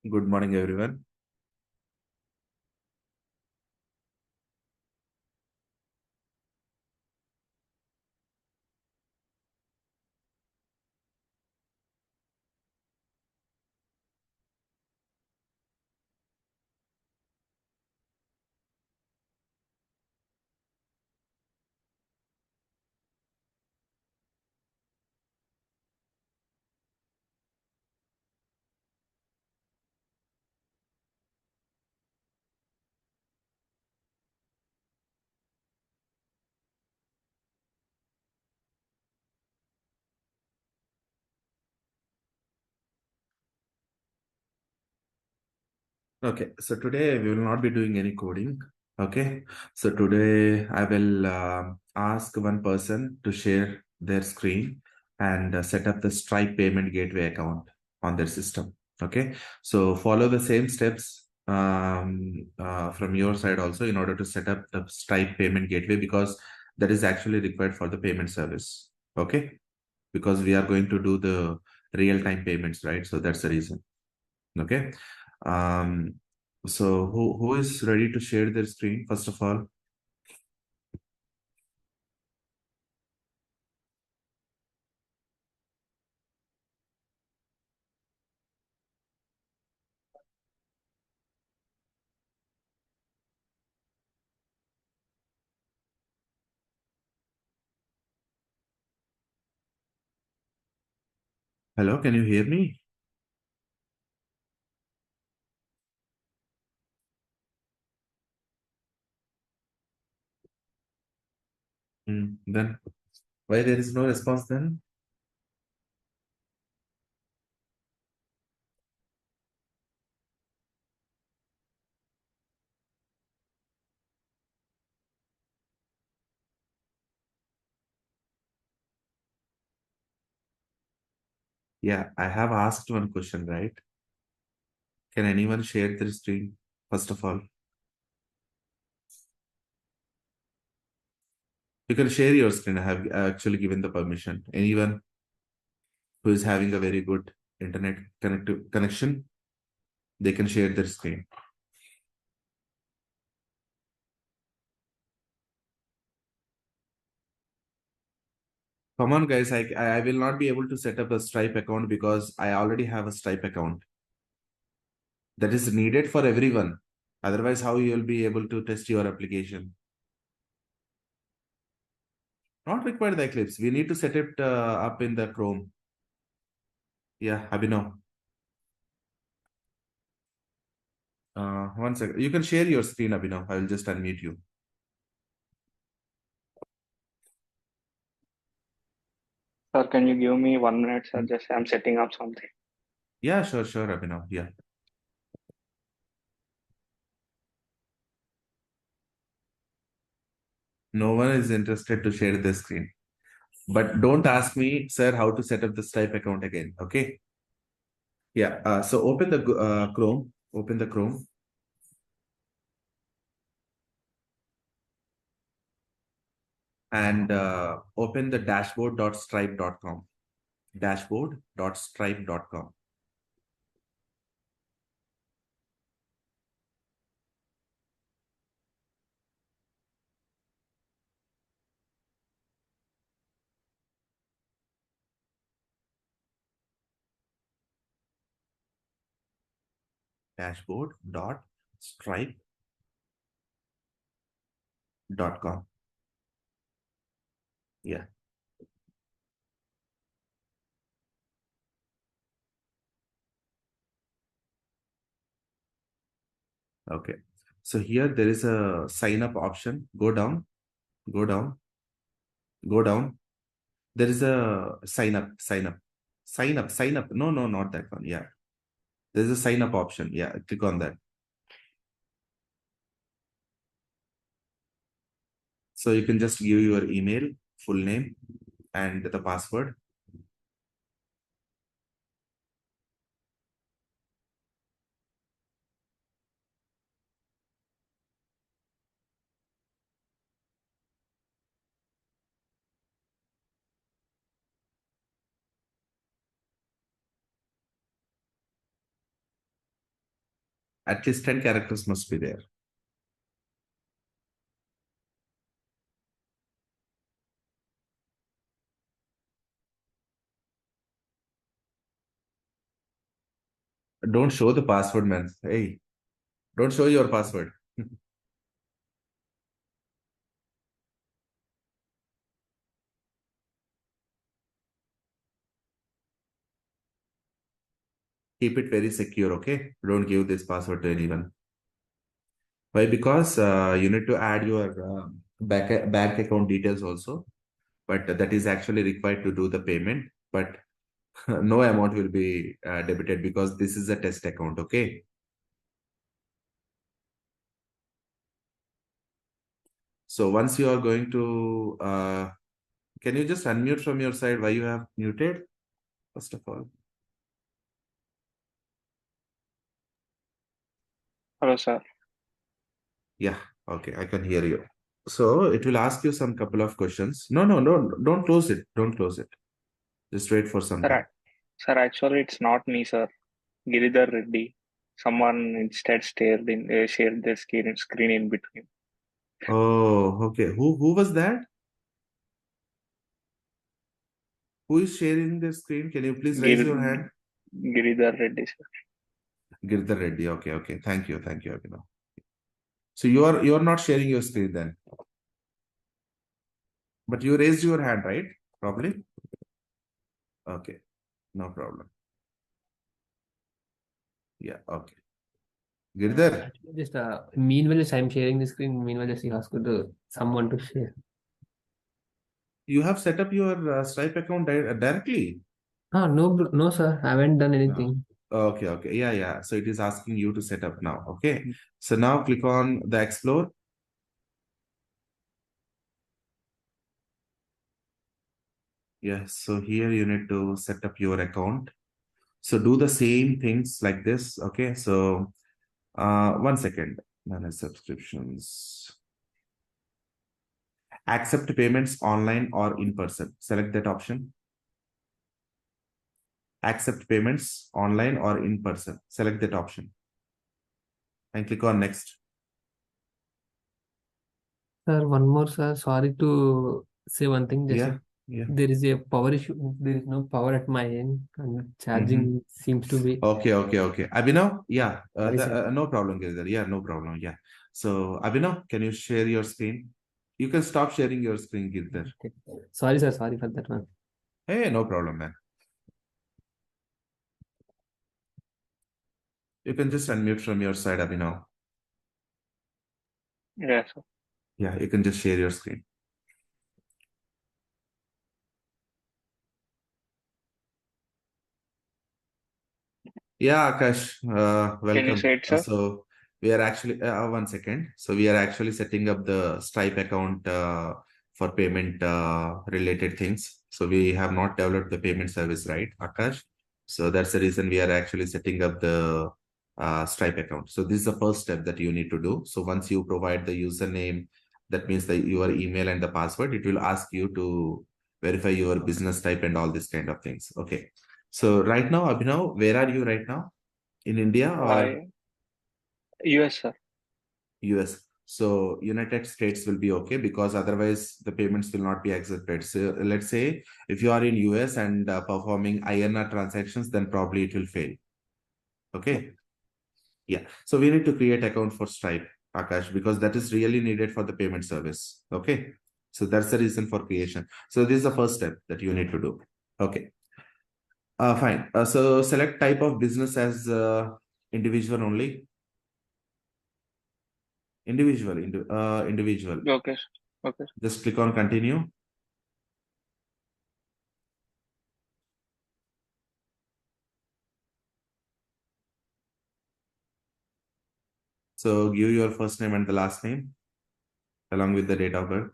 Good morning, everyone. Okay, so today we will not be doing any coding. Okay, so today I will ask one person to share their screen and set up the Stripe payment gateway account on their system. Okay, so follow the same steps from your side also in order to set up the Stripe payment gateway because that is actually required for the payment service. Okay, because we are going to do the real-time payments, right? So that's the reason. Okay. Um, so who is ready to share their screen, first of all? Hello, can you hear me? Then why there is no response then? Yeah, I have asked one question, right? Can anyone share their screen, first of all? You can share your screen. I have actually given the permission. Anyone who is having a very good internet connective connection, they can share their screen. Come on, guys. I will not be able to set up a Stripe account because I already have a Stripe account that is needed for everyone. Otherwise, how you will be able to test your application? Not require the Eclipse. We need to set it up in the Chrome. Yeah, Abhinav. One second. You can share your screen, Abhinav. I will just unmute you. Sir, can you give me 1 minute, sir? Just I'm setting up something. Yeah, sure, Abhinav. Yeah. No one is interested to share the screen. But don't ask me, sir, how to set up the Stripe account again. Okay. Yeah. So open the Chrome. Open the Chrome and open the dashboard.stripe.com. Dashboard.stripe.com. Dashboard.stripe.com. Yeah. Okay. So here there is a sign up option. Go down, go down, go down. There is a sign up, sign up, sign up, sign up. No, no, not that one. Yeah. There's a sign up option. Yeah. Click on that. So you can just give your email, full name, and the password. At least 10 characters must be there. Don't show the password, man. Hey, don't show your password. Keep it very secure, okay? Don't give this password to anyone. Why? Because you need to add your bank account details also, but that is actually required to do the payment. But no amount will be debited because this is a test account, okay? So once you are going to, can you just unmute from your side? Why you have muted, first of all? Hello, sir. Yeah, okay, I can hear you. So it will ask you some couple of questions. No, no, no, don't close it. Don't close it. Just wait for some Sir, time. sir, actually, it's not me, sir. Giridhar Reddy. Someone instead shared their screen in between. Oh, okay. Who was that? Who is sharing the screen? Can you please raise Gir, your hand? Giridhar Reddy, sir. Girdhar Reddy. Okay, okay. Thank you, Abhinav. So you are not sharing your screen then, but you raised your hand, right? Probably. Okay, no problem. Yeah, okay. Girdhar, Actually, just meanwhile, as I'm sharing the screen, meanwhile, just he asked to someone to share. you have set up your Stripe account directly. Ah, no, no, sir, I haven't done No. anything. Okay, okay. Yeah, yeah. So it is asking you to set up now. Okay. So now click on the Explore. Yes. So here you need to set up your account. So do the same things like this. Okay. So 1 second. Manage subscriptions. Accept payments online or in person. Select that option. Accept payments online or in person. Select that option. And click on next. Sir, one more, sir. Sorry to say one thing. Just Yeah. Yeah. there is a power issue. There is no power at my end, and Mm-hmm. charging seems to be. Okay, okay, okay. Abhinav, yeah, Sorry, sir. no problem, Girdhar. Yeah, no problem. Yeah. So, Abhinav, can you share your screen? You can stop sharing your screen, Girdhar. Okay. Sorry, sir. Sorry for that one. Hey, no problem, man. You can just unmute from your side, Abhinav. Yes, sir. Yeah, you can just share your screen. Yeah, Akash, Can you welcome. say it, sir? So we are actually 1 second. So we are actually setting up the Stripe account for payment related things. So we have not developed the payment service, right, Akash? So that's the reason we are actually setting up the Stripe account. So this is the first step that you need to do. So once you provide the username, that means that your email and the password, it will ask you to verify your business type and all these kind of things. Okay. So right now, Abhinav, where are you right now? In India or I US, sir. US? So United States will be okay because otherwise the payments will not be accepted. So let's say if you are in US and performing INR transactions, then probably it will fail. Okay. Yeah. So we need to create account for Stripe, Akash, because that is really needed for the payment service. Okay. So that's the reason for creation. So this is the first step that you need to do. Okay. Fine. So select type of business as individual only. Individual. Okay, sir. Okay, sir. Just click on continue. So give your first name and the last name along with the date of birth.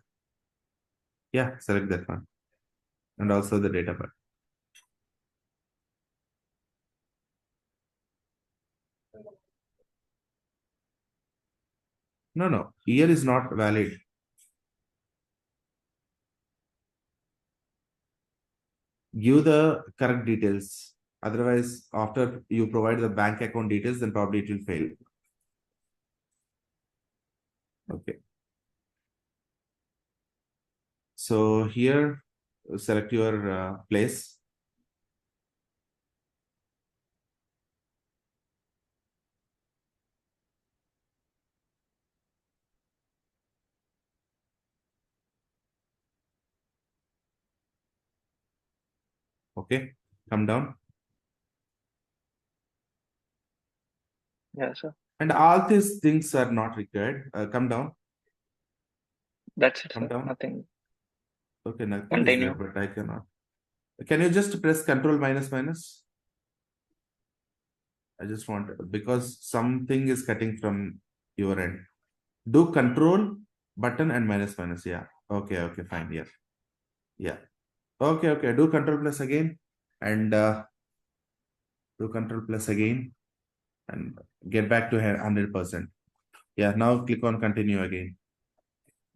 Yeah, select that one. And also the date of birth. No, no. Year is not valid. Give the correct details. Otherwise, after you provide the bank account details, then probably it will fail. Okay. So here, select your place. Okay, come down. Yeah, sir. And all these things are not required. Come down, That's it, come sir. down. Nothing. Okay, nothing is there, Continue. but I cannot. Can you just press Control minus minus? I just want, because something is cutting from your end. Do Control button and minus minus. Yeah. Okay, okay, fine. Yeah. Yeah. Okay, okay. Do Control plus again and do Control plus again and get back to 100%. Yeah. Now click on continue again.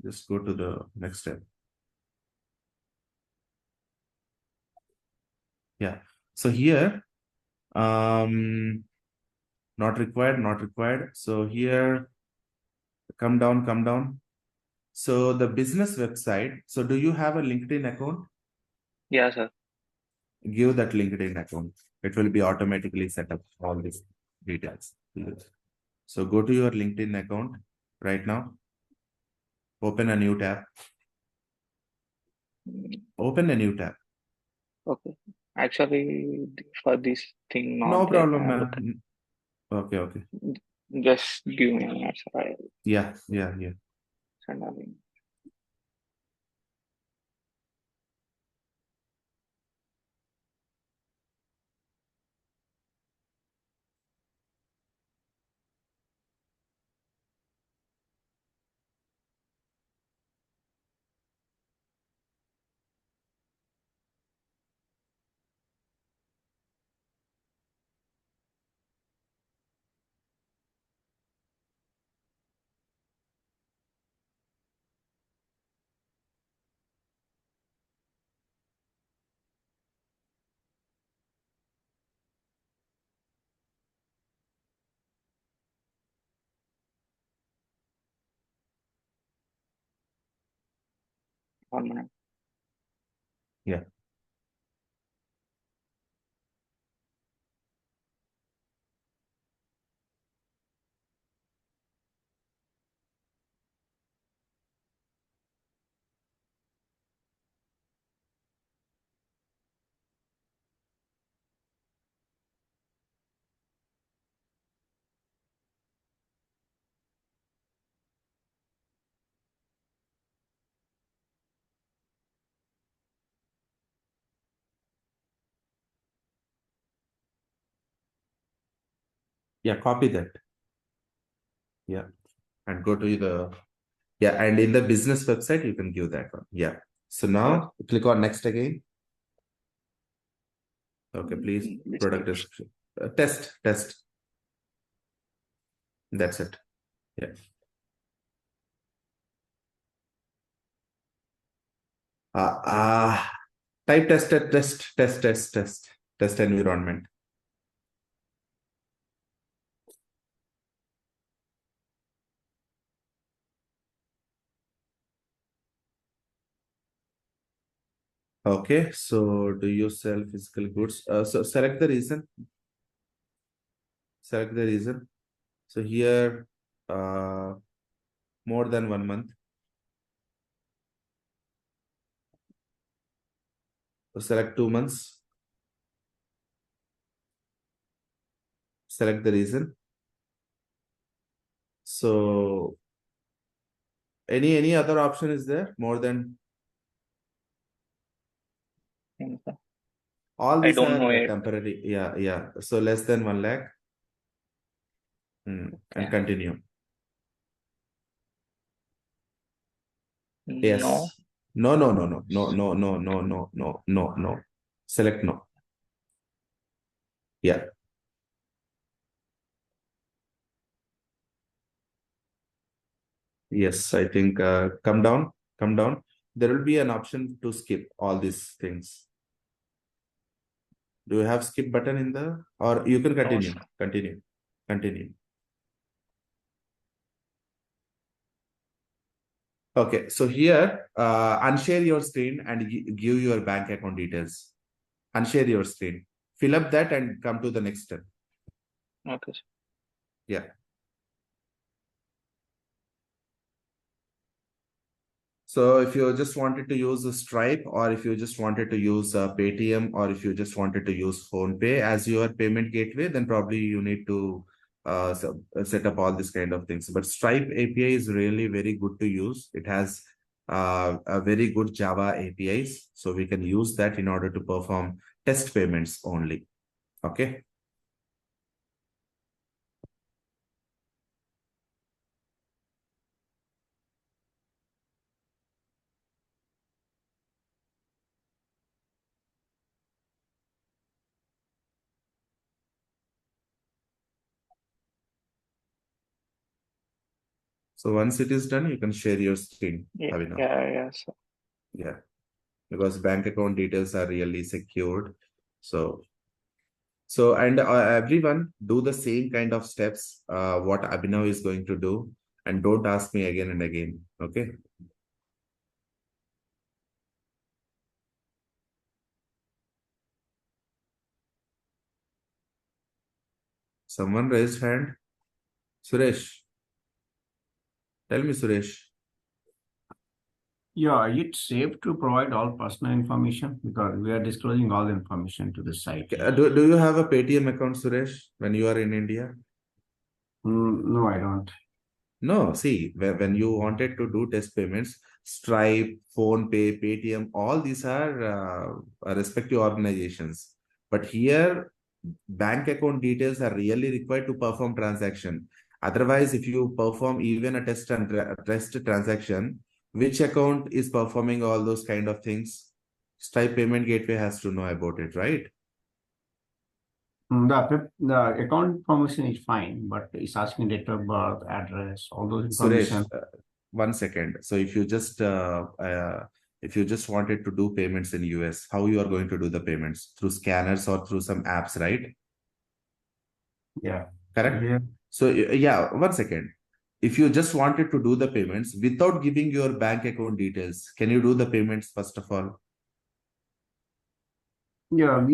Just go to the next step. Yeah. So here, not required, not required. So here, come down, come down. So the business website. So do you have a LinkedIn account? Yeah, sir. Give that LinkedIn account. It will be automatically set up all these details. So go to your LinkedIn account right now. Open a new tab. Open a new tab. Okay. Actually, for this thing, No not yet. problem, I man. look. Okay, okay. Just give me a minute, sir. I'll Yeah, yeah, yeah. send a link. One minute. Yeah. Yeah, copy that. Yeah. And go to the, yeah, and in the business website, you can give that one. Yeah. So now click on next again. Okay, please, product description. Test. That's it. Yeah. Uh, uh, Type test environment. Okay, so do you sell physical goods? So select the reason. Select the reason. So here, more than 1 month. So select 2 months. Select the reason. So any other option is there more than Thing, sir. all I these don't know are it. temporary. Yeah, yeah. So less than 1 lakh. And Okay. continue. No. Yes. No. Select no. Yeah. Yes, I think come down. There will be an option to skip all these things. Do you have skip button in the, or you can No, continue? sir. Continue. Okay, so here, unshare your screen and give your bank account details. Unshare your screen. Fill up that and come to the next step. Okay, sir. Yeah. So if you just wanted to use a Stripe, or if you just wanted to use Paytm, or if you just wanted to use PhonePe as your payment gateway, then probably you need to set up all this kind of things. But Stripe API is really very good to use. It has a very good Java APIs, so we can use that in order to perform test payments only. Okay. So once it is done, you can share your screen, Yeah, Avinav. yeah, sir. Yeah, because bank account details are really secured. So and everyone do the same kind of steps, what Abhinav is going to do, and don't ask me again and again. Okay. Someone raised hand. Suresh. Tell me, Suresh. Yeah, it's safe to provide all personal information because we are disclosing all the information to the site. Do you have a Paytm account, Suresh, when you are in India? No, I don't. No, see, when you wanted to do test payments, Stripe, PhonePe, Paytm, all these are respective organizations. But here, bank account details are really required to perform transaction. Otherwise, if you perform even a test transaction, which account is performing all those kind of things? Stripe payment gateway has to know about it, right? The account information is fine, but it's asking date of birth, address, all those information. Suresh, 1 second. So if you just wanted to do payments in US, how you are going to do the payments? Through scanners or through some apps, right? Yeah. Correct? Yeah. So yeah, 1 second. If you just wanted to do the payments without giving your bank account details, can you do the payments first of all? Yeah,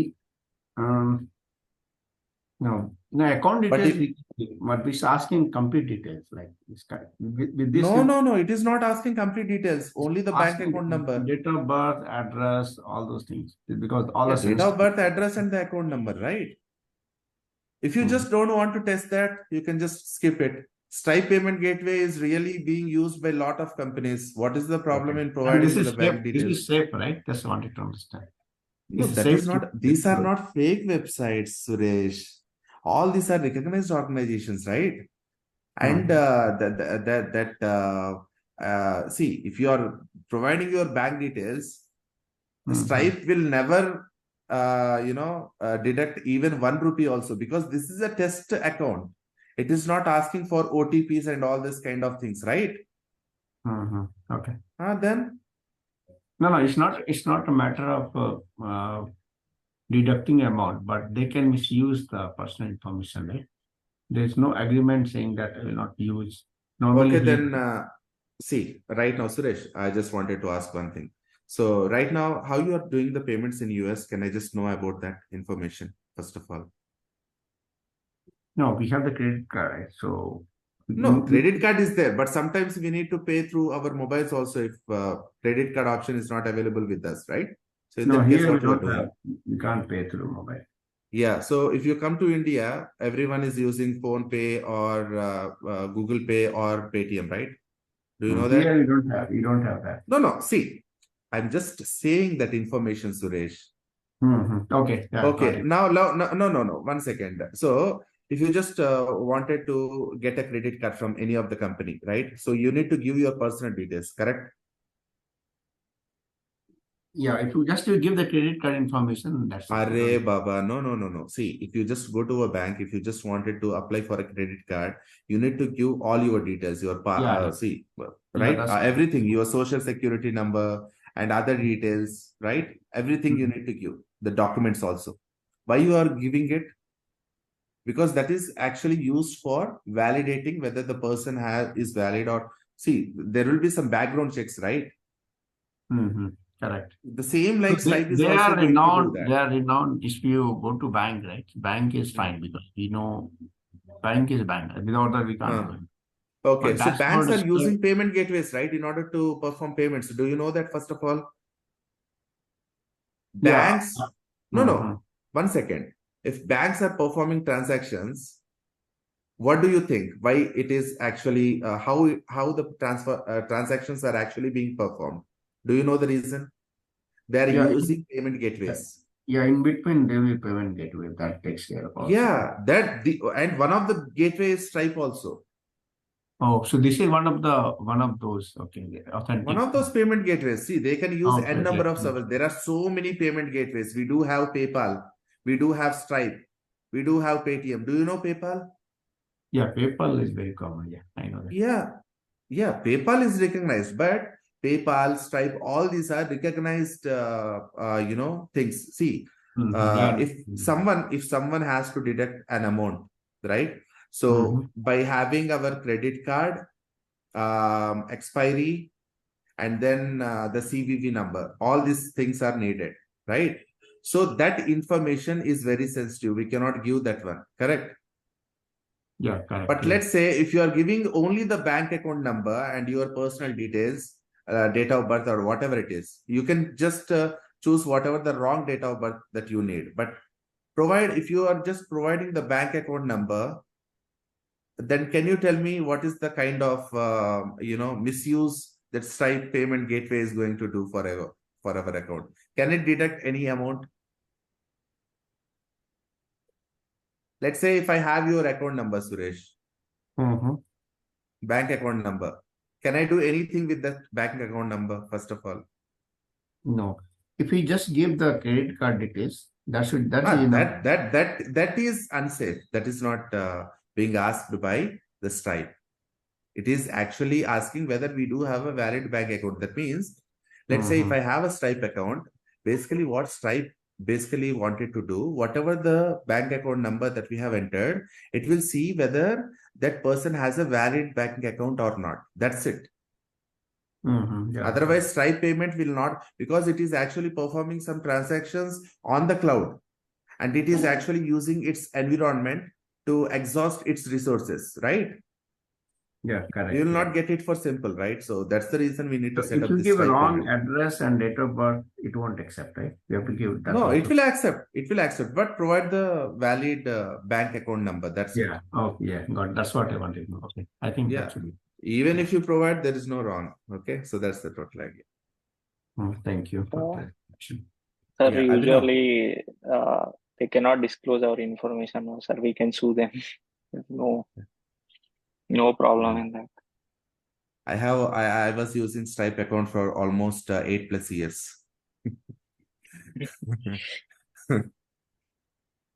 no, account But details, but it's asking complete details like this kind. With this, no, it is not asking complete details, only the bank asking account number. date of birth, address, all those things because all Yeah, are date of sensitive. birth, address, and the account number, right? If you just don't want to test that, you can just skip it. Stripe payment gateway is really being used by a lot of companies. What is the problem in And providing this the is bank safe. details? This is safe, right? Just wanted to understand. No, It's that safe is not. These are not fake websites, Suresh. All these are recognized organizations, right? And see, if you are providing your bank details, Stripe will never deduct even 1 rupee also, because this is a test account. It is not asking for OTPs and all this kind of things, right? Okay. Then No, it's not. It's not a matter of deducting amount, but they can misuse the personal information, right? There's no agreement saying that I will not use. Normally, okay, then see, right now, Suresh, I just wanted to ask one thing. So right now, how you are doing the payments in US? Can I just know about that information first of all? No, we have the credit card, right? So No, credit card is there, but sometimes we need to pay through our mobiles also if credit card option is not available with us, right? So in no, that case, here we what you are don't doing? have. We can't pay through mobile. Yeah, so if you come to India, everyone is using PhonePe or Google Pay or Paytm, right? Do you know that? Here we don't have. We don't have that. No. See, I'm just saying that information, Suresh. Okay. Yeah, Okay. Now, no. 1 second. So if you just wanted to get a credit card from any of the company, right? So you need to give your personal details, correct? Yeah, if you just give the credit card information, that's it. Arre Baba, no. See, if you just go to a bank, if you just wanted to apply for a credit card, you need to give all your details, your right? Everything, your social security number and other details, right? Everything you need to give, the documents also. Why you are giving it? Because that is actually used for validating whether the person is valid or see, there will be some background checks, right? Correct. The same like So Stripe is they also are going to do renowned. that. They are renowned. If you go to bank, right? Bank is fine because we know bank is bank. Without that, we can't do it. Okay, But so that's banks not are a using payment gateways, right, in order to perform payments. Do you know that, first of all? Yeah. Banks, no, 1 second. If banks are performing transactions, what do you think? Why it is actually, how the transactions are actually being performed? Do you know the reason? They are Yeah, using payment gateways. Yeah, in between there will be payment gateway that takes care of all. Yeah, and one of the gateway is Stripe also. Oh, so this is one of those. Okay, authentic. One of those payment gateways. See, they can use Okay, n number of yeah. servers. There are so many payment gateways. We do have PayPal. We do have Stripe. We do have Paytm. Do you know PayPal? Yeah, PayPal is very common. Yeah, I know that. Yeah. PayPal is recognized, but PayPal, Stripe, all these are recognized, things. See, Yeah. if someone has to deduct an amount, right? So by having our credit card, expiry, and then the CVV number, all these things are needed, right? So that information is very sensitive. We cannot give that one, correct? Yeah, correct. But let's say if you are giving only the bank account number and your personal details, date of birth or whatever it is, you can just choose whatever the wrong date of birth that you need. But if you are just providing the bank account number, then can you tell me what is the kind of misuse that Stripe payment gateway is going to do for our account? Can it deduct any amount? Let's say if I have your account number, Suresh, bank account number, can I do anything with that bank account number, first of all? No. If we just give the credit card details, that is that is unsafe. That is not being asked by the Stripe. It is actually asking whether we do have a valid bank account. That means, let's say if I have a Stripe account, basically what Stripe basically wanted to do, whatever the bank account number that we have entered, it will see whether that person has a valid bank account or not. That's it. Yeah. Otherwise, Stripe payment will not, because it is actually performing some transactions on the cloud, and it is actually using its environment to exhaust its resources, right? Yeah, correct. You will not get it for simple, right? So that's the reason we need to set if up you this give a Stripe wrong payment. address and date of birth, it won't accept, right? You have to give that. No, it will accept. It will accept, but provide the valid bank account number. That's it. Oh, yeah. Got. That's what I wanted to know. Okay, I think that should be. Even if you provide, there is no wrong. Okay, so that's the total idea. Thank you for the question. Sir, usually they cannot disclose our information, sir. We can sue them. No problem in that. I was using Stripe account for almost 8+ years.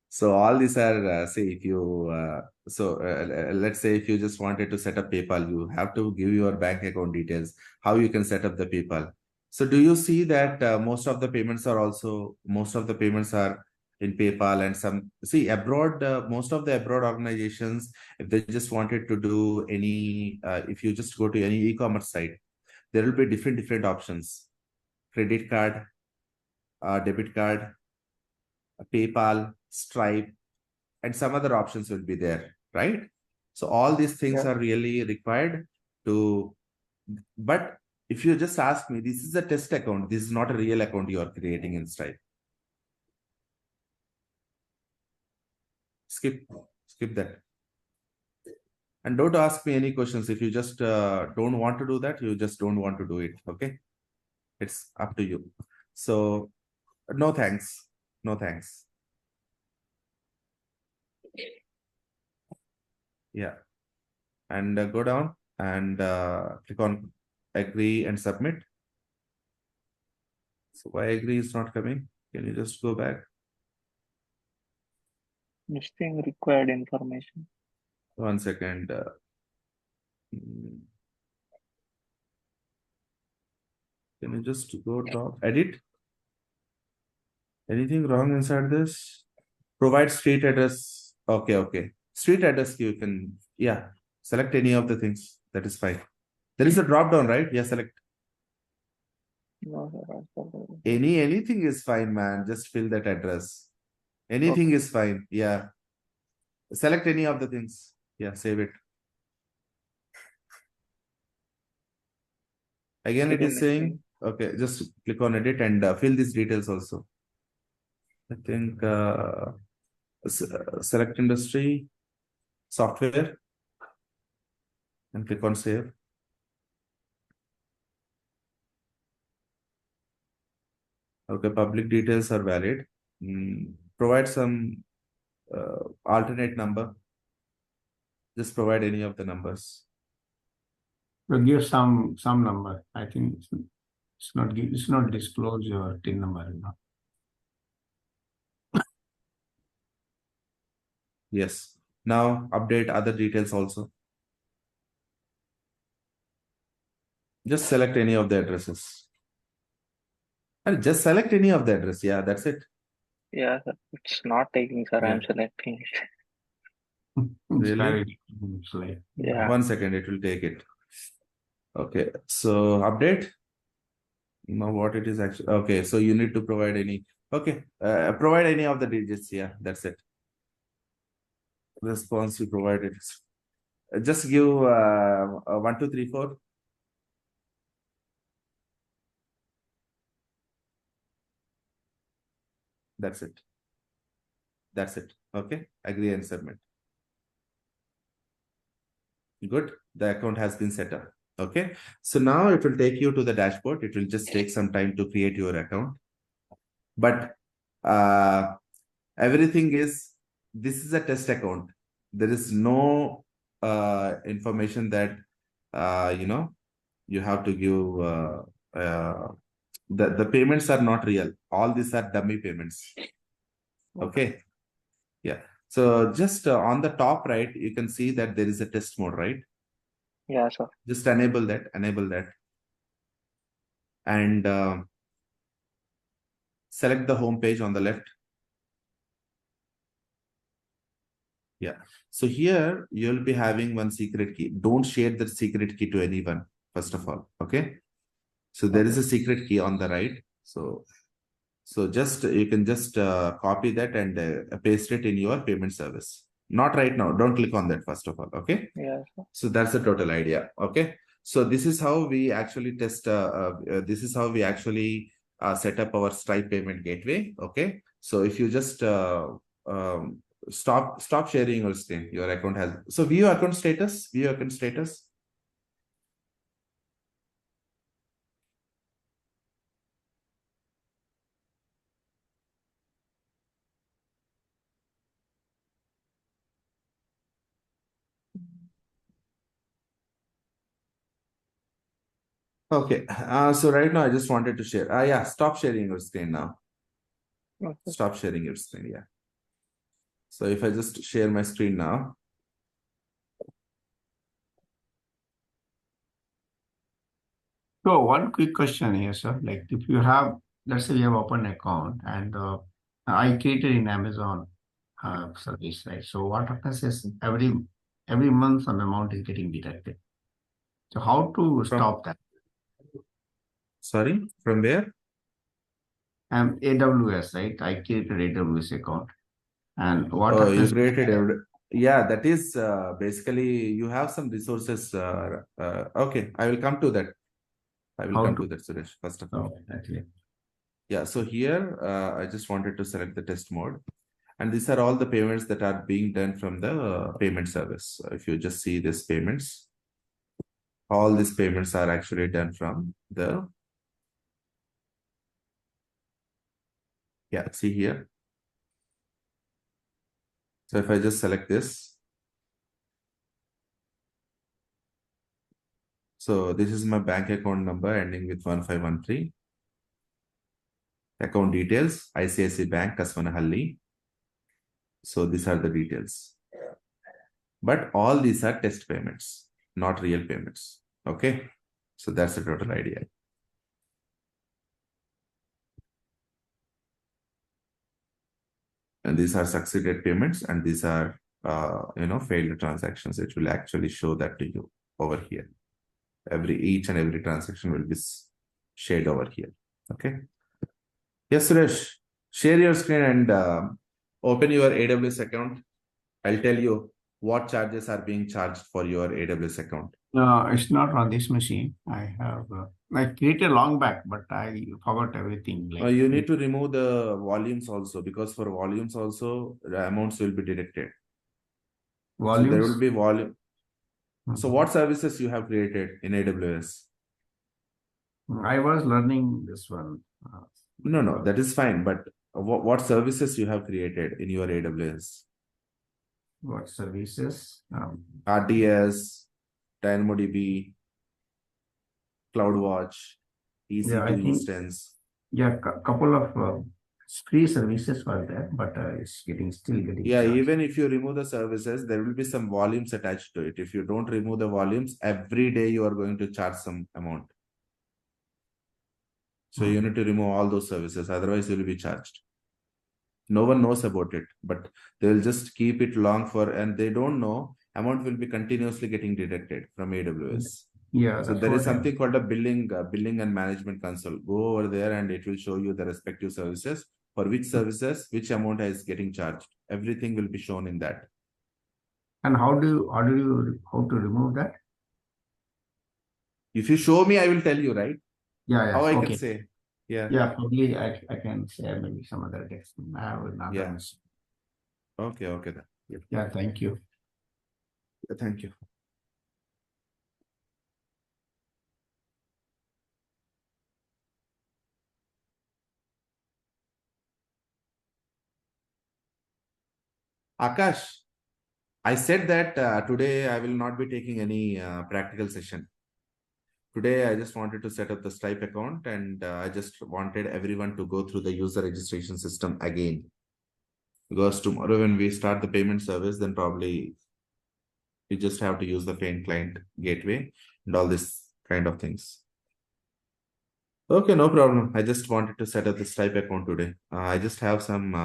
So all these are, say if you, let's say if you just wanted to set up PayPal, you have to give your bank account details, how you can set up the PayPal. So do you see that most of the payments are in PayPal, and abroad, most of the abroad organizations, if they just wanted to do any, if you just go to any e-commerce site, there will be different options: credit card, debit card, PayPal, Stripe, and some other options will be there, right? So all these things are really required to, but if you just ask me, this is a test account, this is not a real account you are creating in Stripe. Skip that. And don't ask me any questions. If you just don't want to do that, you just don't want to do it, okay? It's up to you. So, no thanks. No thanks. Yeah. And go down and click on agree and submit. So why agree is not coming? Can you just go back? Listing required information. 1 second. Can you just go top, edit? Anything wrong inside this? Provide street address. Okay. Street address you can, select any of the things. That is fine. There is a drop down, right? Yeah, select No, sir. anything is fine, man. Just fill that address. Anything is fine. Yeah. Select any of the things. Yeah, save it. Again, it is saying, okay, just click on edit and fill these details also. I think select industry, software, and click on save. Okay, public details are valid. Provide some alternate number. Just provide any of the numbers. We'll give some number. I think it's not disclose your TIN number, you know. Yes. Now update other details also. Just select any of the addresses. And just select any of the address. Yeah, that's it. Yeah, sir. It's not taking, sir. I'm Yeah. selecting it. It's Really? very, it's like, Yeah. 1 second, it will take it. Okay, so update. Now what it is actually, okay, so you need to provide any, okay, provide any of the digits. Yeah, that's it. Response you provided. Just give 1, 2, 3, 4. That's it. That's it. Okay, agree and submit. Good. The account has been set up. Okay, so now it will take you to the dashboard. It will just take some time to create your account, but everything is, this is a test account. There is no information that you have to give the payments are not real. All these are dummy payments. Okay. Yeah. So just on the top right, you can see that there is a test mode, right? Yeah, sir. Just enable that, and select the home page on the left. Yeah. So here you'll be having one secret key. Don't share the secret key to anyone, first of all. Okay. So there is a secret key on the right. So just you can just copy that and paste it in your payment service. Not right now. Don't click on that, first of all. Okay. Yeah, sir. So that's the total idea. Okay. So this is how we actually test. This is how we actually set up our Stripe payment gateway. Okay. So if you just stop sharing your screen, your account has. So view account status. View account status. Okay. So right now I just wanted to share. Yeah. Stop sharing your screen now. Okay. Stop sharing your screen. Yeah. So if I just share my screen now. so one quick question here, sir. Like if you have, let's say you have open account and I created in Amazon service, right? So what happens is every month some amount is getting deducted. So how to stop that? Sorry, from where? AWS, right? I created AWS account. And what Oh, you happens? created yeah, that is basically you have some resources. Okay, I will come to that. I will come to that, Suresh, first of all. Exactly. Yeah, so here I just wanted to select the test mode. And these are all the payments that are being done from the payment service. If you just see these payments, all these payments are actually done from the, yeah, see here. So if I just select this, so this is my bank account number ending with 1513. Account details, ICICI Bank, Kasvanahalli. So these are the details. But all these are test payments, not real payments. Okay. So that's the total idea. And these are succeeded payments, and these are failed transactions. It will actually show that to you over here. Each and every transaction will be shared over here. Okay. Yes, Suresh, share your screen and open your AWS account. I'll tell you what charges are being charged for your AWS account. It's not on this machine. I created long back, but I forgot everything. You need to remove the volumes also, because for volumes also the amounts will be deducted. So there will volumes. be volume. So Mhm. what services you have created in AWS? I was learning this one. No, that is fine. But what services you have created in your AWS? What services? RDS, DynamoDB, CloudWatch, Yeah, I EC2 think instance. couple of free services were there, but it's still getting Yeah, charged. even if you remove the services, there will be some volumes attached to it. If you don't remove the volumes, every day you are going to charge some amount. So you need to remove all those services, otherwise you will be charged. No one knows about it, but they will just keep it long for, and they don't know amount will be continuously getting deducted from AWS. Yeah, So that's there is what something called a billing and management console. Go over there and it will show you the respective services, for which services, which amount is getting charged. Everything will be shown in that. And how to remove that? If you show me, I will tell you, right? Yeah, How I can okay. say. Yeah. Yeah, probably I can share maybe some other text. I have another Yeah. message. Okay, then. Yeah, thank you. Thank you. Akash, I said that today I will not be taking any practical session. Today, I just wanted to set up the Stripe account, and I just wanted everyone to go through the user registration system again. Because tomorrow when we start the payment service, then probably we just have to use the Paint Client gateway and all this kind of things. Okay, no problem. I just wanted to set up the Stripe account today. I just have some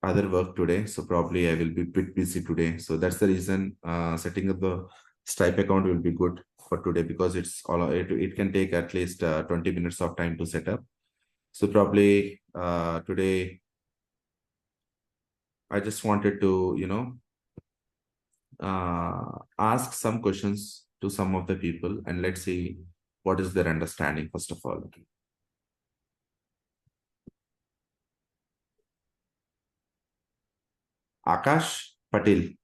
other work today, so probably I will be a bit busy today. So that's the reason setting up the Stripe account will be good for today, because it can take at least 20 minutes of time to set up. So probably today I just wanted to ask some questions to some of the people, and let's see what is their understanding first of all. Akash Patel.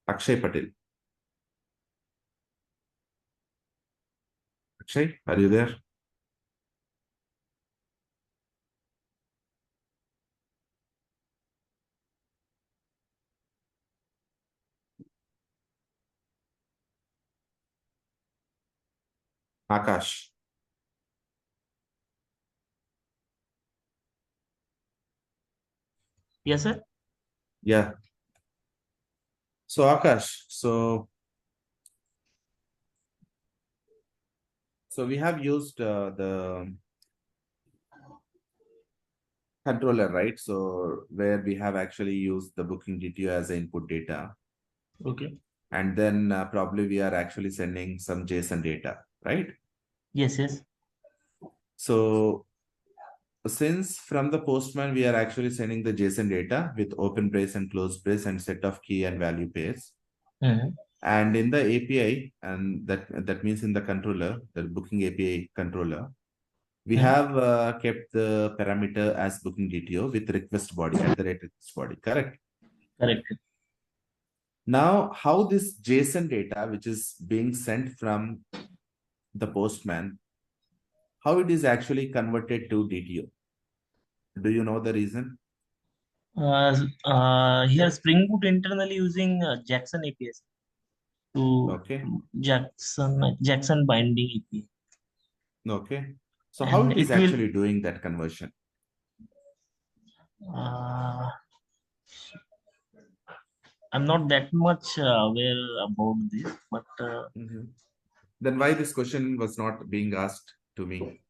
Akshay Patel. Akshay, are you there? Akash. Yes, sir. Yeah. So Akash, so we have used the controller, right? So where we have actually used the booking DTO as input data, Okay. and then probably we are actually sending some JSON data, right? Yes. So since from the Postman we are actually sending the JSON data with open brace and closed brace and set of key and value pairs. Mhm. And in the API, and that means in the controller, the booking API controller, we have kept the parameter as booking DTO with request body at the request body, correct? Correct. Now, how this JSON data, which is being sent from the Postman, how it is actually converted to DTO? Do you know the reason? Here Spring Boot internally using Jackson APIs to Okay. Jackson binding API. Okay. So how And it is it will actually doing that conversion? I'm not that much aware about this, but Then why this question was not being asked to me?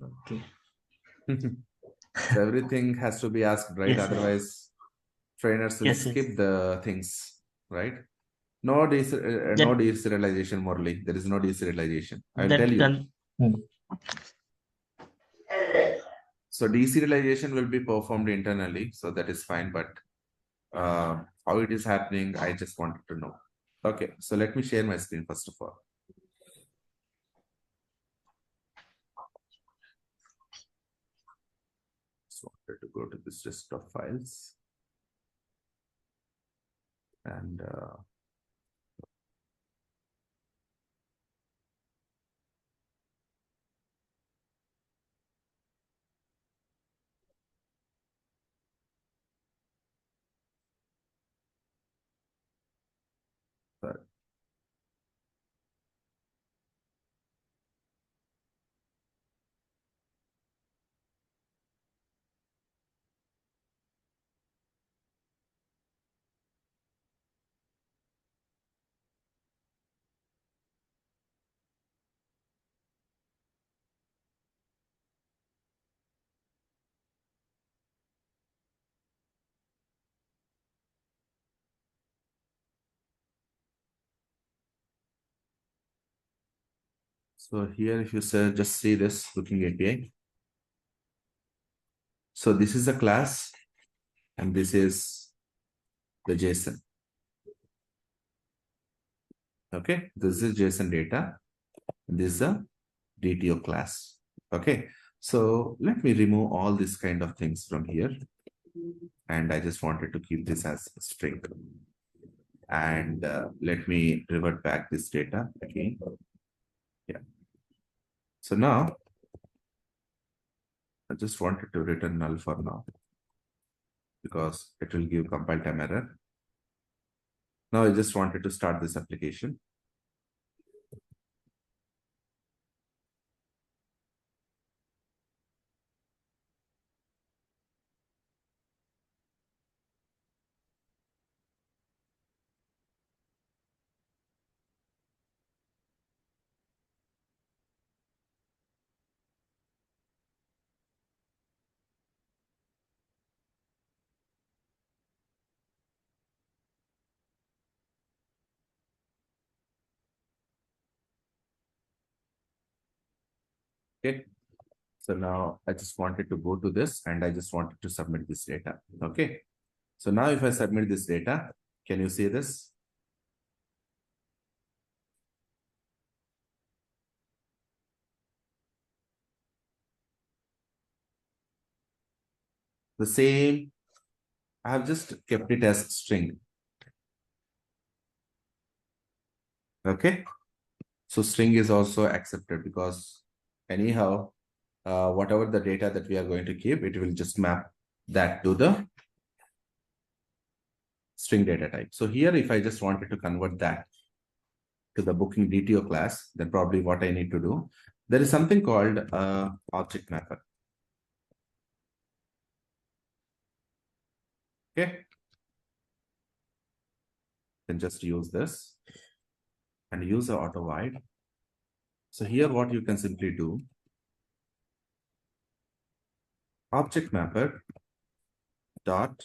okay. So everything has to be asked, right? Yes, sir. Otherwise, trainers will Yes, yes. skip the things, right? No That deserialization, Morley. There is no deserialization. I will tell that you. can. So deserialization will be performed internally, so that is fine. But how it is happening, I just wanted to know. Okay, so let me share my screen first of all. Just wanted to go to this desktop files and sorry. So here, if you say, just see this Booking API. So this is the class, and this is the JSON. Okay, this is JSON data. This is a DTO class. Okay, so let me remove all these kind of things from here. And I just wanted to keep this as a string. And let me revert back this data again. Yeah. So now, I just wanted to return null for now, because it will give compile time error. Now I just wanted to start this application. Okay. So now I just wanted to go to this and I just wanted to submit this data. Okay. So now if I submit this data, can you see this? The same, I have just kept it as string. Okay. So string is also accepted because anyhow, whatever the data that we are going to keep, it will just map that to the string data type. So here, if I just wanted to convert that to the booking DTO class, then probably what I need to do, there is something called object mapper. Okay. Then just use this and use the auto void. So here, what you can simply do, object mapper dot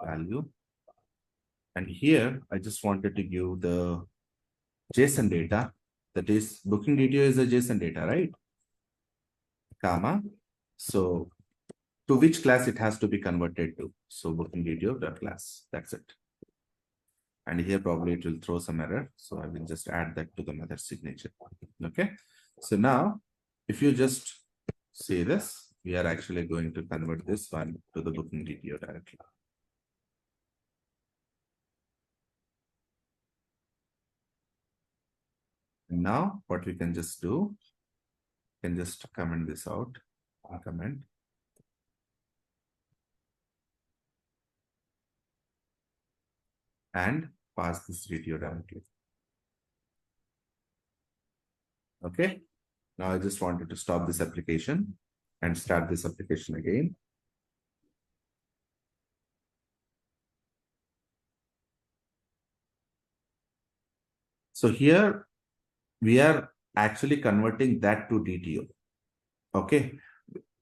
value. And here, I just wanted to give the JSON data, that is booking DTO is a JSON data, right? Comma. So to which class it has to be converted to. So booking DTO dot class, that's it. And here probably it will throw some error. So I will just add that to the mother signature. Okay. So now, if you just see this, we are actually going to convert this one to the booking DTO directly. And now what we can just do, can just comment this out, comment. And pass this DTO directly. Okay. Now I just wanted to stop this application and start this application again. So here we are actually converting that to DTO. Okay.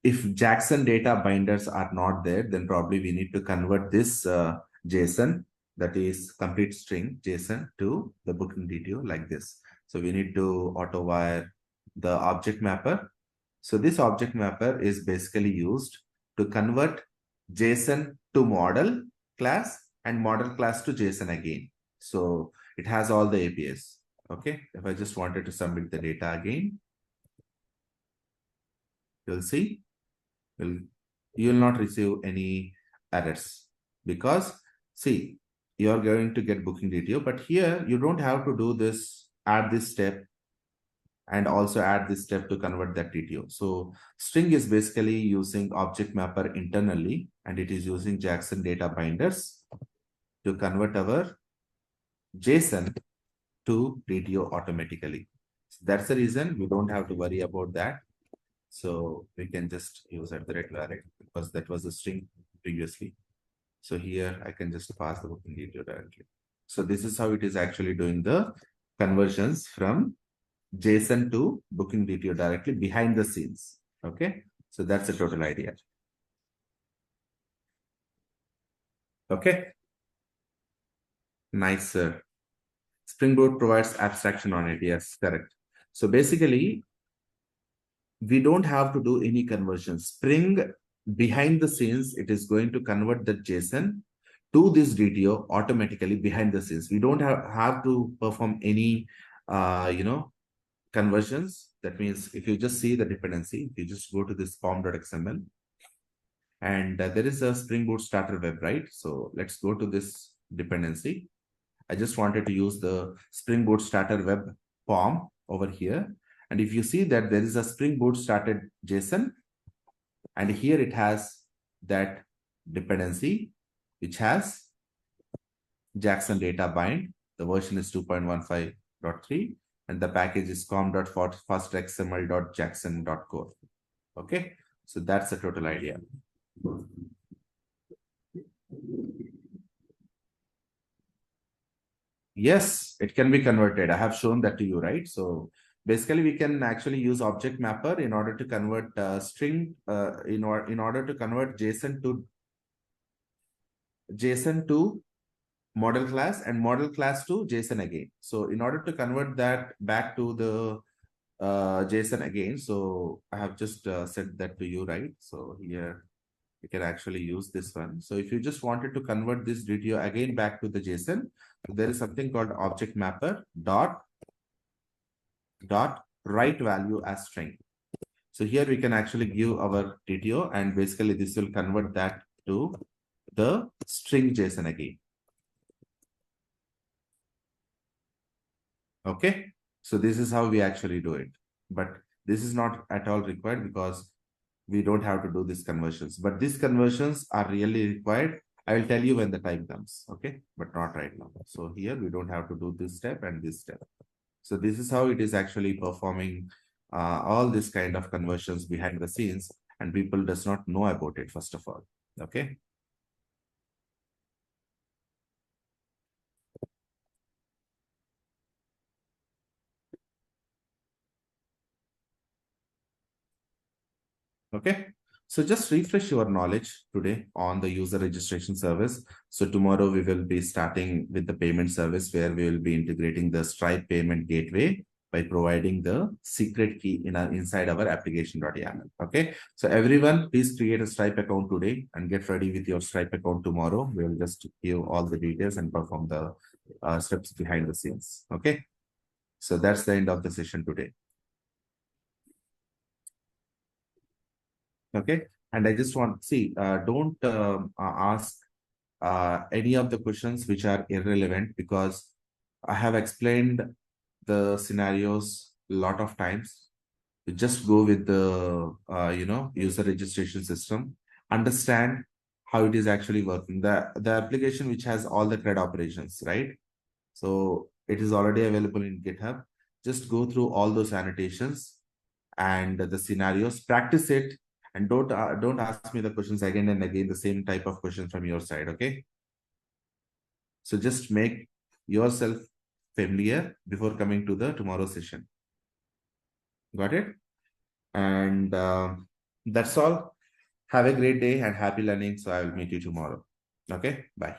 If Jackson data binders are not there, then probably we need to convert this JSON, that is complete string JSON, to the booking DTO like this. So we need to auto wire the object mapper. So this object mapper is basically used to convert JSON to model class and model class to JSON again. So it has all the APIs. Okay. If I just wanted to submit the data again, you'll see you will not receive any errors, because see, you are going to get booking DTO, but here you don't have to do this, add this step and also add this step to convert that DTO. So string is basically using object mapper internally, and it is using Jackson data binders to convert our JSON to DTO automatically. So that's the reason we don't have to worry about that. So we can just use @direct because that was a string previously. So here I can just pass the booking DTO directly. So this is how it is actually doing the conversions from JSON to booking DTO directly behind the scenes. Okay. So that's the total idea. Okay. Nice, sir. Spring Boot provides abstraction on it. Yes, correct. So basically, we don't have to do any conversion. Spring behind the scenes, it is going to convert the JSON to this DTO automatically behind the scenes. We don't have to perform any, conversions. That means if you just see the dependency, if you just go to this form.xml, and there is a Spring Boot starter web, right? So let's go to this dependency. I just wanted to use the Spring Boot starter web form over here. And if you see that there is a Spring Boot started JSON, and here it has that dependency, which has Jackson data bind. The version is 2.15.3, and the package is com.fastxml.jackson.core. Okay, so that's the total idea. Yes, it can be converted. I have shown that to you, right? So basically, we can actually use object mapper in order to convert string in order to convert JSON to model class and model class to JSON again. So in order to convert that back to the JSON again, so I have just said that to you, right? So here you can actually use this one. So if you just wanted to convert this DTO again back to the JSON, there is something called object mapper dot write value as string. So here we can actually give our DTO, and basically this will convert that to the string JSON again. Okay, so this is how we actually do it, but this is not at all required because we don't have to do these conversions, but these conversions are really required. I will tell you when the time comes, okay, but not right now. So here we don't have to do this step and this step. So this is how it is actually performing all this kind of conversions behind the scenes, and people does not know about it, first of all. Okay. Okay, so just refresh your knowledge today on the user registration service. So tomorrow we will be starting with the payment service, where we will be integrating the Stripe payment gateway by providing the secret key inside our application.yaml. Okay, so everyone, please create a Stripe account today and get ready with your Stripe account tomorrow. We will just give all the details and perform the steps behind the scenes. Okay, so that's the end of the session today. Okay, and I just want to see, don't ask any of the questions which are irrelevant, because I have explained the scenarios a lot of times. You just go with the user registration system, understand how it is actually working. The application which has all the CRUD operations, right? So it is already available in GitHub. Just go through all those annotations and the scenarios, practice it. And don't ask me the questions again and again, the same type of questions from your side, okay? So just make yourself familiar before coming to the tomorrow session. Got it? And that's all. Have a great day and happy learning. So I will meet you tomorrow. Okay, bye.